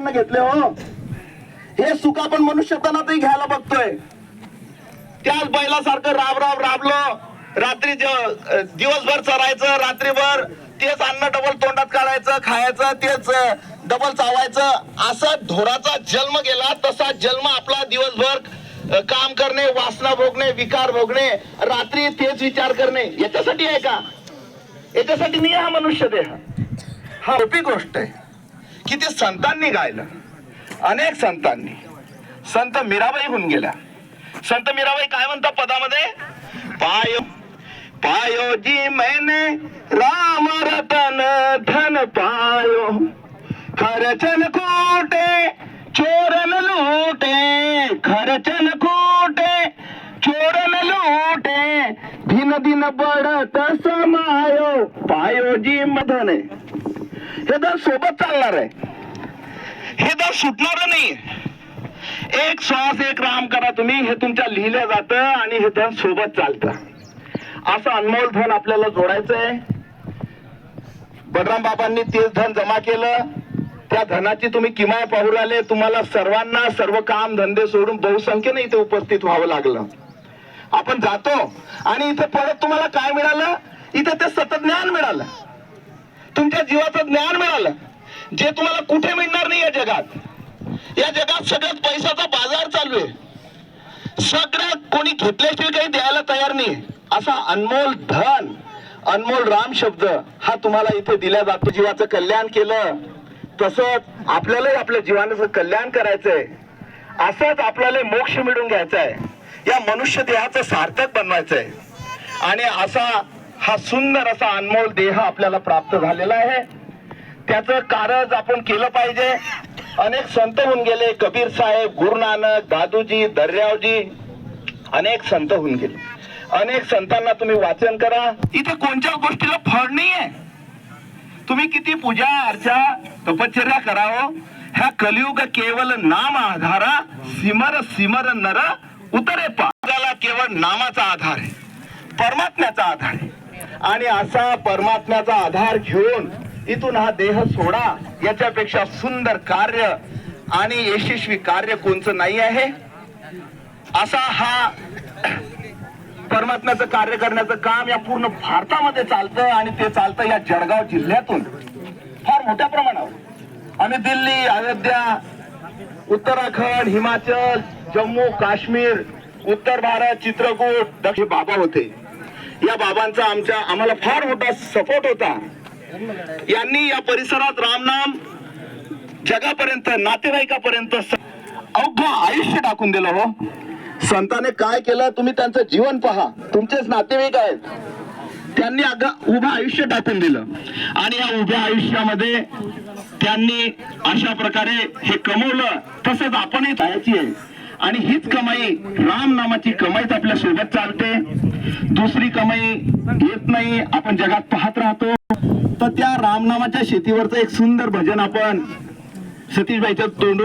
मनुष्यत्वानं घेतले हो. हे सुख आपण मनुष्यत्वानातही घ्यायला बघतोय. त्याच बैलासारखं राब राब राबलो, रात्री दिवसभर चरायचं, रात्रीभर तेच अन्न डबल तोंडात काढायचं, खायचं, तेच डबल चावायचं. असा ढोराचा जन्म गेला तसा जन्म आपला दिवसभर काम करणे, वासना भोगणे, विकार भोगणे, रात्री तेच विचार करणे. याच्यासाठी आहे का? याच्यासाठी नाही हा मनुष्य देह. हा सोपी गोष्ट आहे की ते संतांनी गायलं. अनेक संतांनी, संत मीराबाई होऊन गेल्या. संत मीराबाई काय म्हणतात पदामध्ये? पायो पायो जी मैंने राम रतन धन पायो, खर्चन कूटे चोरन लूटे, खर्चन कूटे चोरन लूटे, दिन दिन बढत समायो, पायो जी मधन. हे धन सोबत चालणार आहे, हे धन सुटणार नाही. एक श्वास एक राम करा तुम्ही, हे तुमच्या लिहिलं जातं आणि हे धन सोबत चालतं. असं अनमोल धन आपल्याला जोडायचंय. बलराम बाबांनी तेच धन जमा केलं. त्या धनाची तुम्ही किमया पाहू राहिले. तुम्हाला सर्वांना सर्व काम धंदे सोडून बहुसंख्येने इथे उपस्थित व्हावं लागलं. आपण जातो आणि इथे परत तुम्हाला काय मिळालं? इथे ते सतत ज्ञान मिळालं, तुमच्या जीवाचं ज्ञान मिळालं, जे तुम्हाला कुठे मिळणार नाही या जगात. या जगात सगळ्यात पैशाचा बाजार चालू आहे. सगळं कोणी घेतल्याशिवाय काही द्यायला तयार नाही. असा अनमोल धन, अनमोल राम शब्द हा तुम्हाला इथे दिला जातो. जीवाचं कल्याण केलं तसंच आपल्यालाही आपल्या जीवाचं कल्याण करायचंय. असंच आपल्याला मोक्ष मिळवून घ्यायचा आहे. या मनुष्य देहाचं सार्थक बनवायचंय. आणि असा हा सुंदर असा अनमोल देह आपल्याला प्राप्त झालेला आहे. त्याचं कारज आपण केलं पाहिजे. अनेक संत होऊन गेले. कबीर साहेब, गुरु नानक, दादूजी, दर्यावजी, अनेक संत होऊन गेले. अनेक संतांना तुम्ही वाचन करा. इथे कोणत्या गोष्टीला फळ नाहीये. तुम्ही किती पूजा अर्चा तपश्चर्या करावं, ह्या कलियुग केवळ नाम आधारा, सिमर सिमर नर उतरे पागाला. केवळ नामाचा आधार आहे, परमात्म्याचा आधार आहे. आणि असा परमात्म्याचा आधार घेऊन इथून हा देह सोडा. याच्यापेक्षा सुंदर कार्य आणि यशस्वी कार्य कोणचं नाही आहे. असा हा परमात्म्याचं कार्य करण्याचं काम या पूर्ण भारतामध्ये चालतं. आणि ते चालतं या जळगाव जिल्ह्यातून फार मोठ्या प्रमाणावर. आम्ही दिल्ली, अयोध्या, उत्तराखंड, हिमाचल, जम्मू काश्मीर, उत्तर भारत, चित्रकूट, दक्षिण बाबा होते. या बाबांचा आम्हाला फार मोठा सपोर्ट होता. यांनी या परिसरात रामनाम जगापर्यंत, नातेवाईकापर्यंत अवघं आयुष्य टाकून दिलं हो. संतांनी काय केलं तुम्ही त्यांचं जीवन पहा. तुमचेच नातेवाईक आहेत. त्यांनी उभं आयुष्य टाकून दिलं. आणि या उभ्या आयुष्यामध्ये त्यांनी अशा प्रकारे हे कमवलं. तसंच आपणही जायची आहे. आणि हीच कमाई, राम नामाची कमाईच आपल्या सोबत चालते. दुसरी कमाई येत नाही. आपण जगात पाहत राहतो. तर त्या रामनामाच्या शेतीवरचं एक सुंदर भजन आपण सतीशबाईच्या तोंडून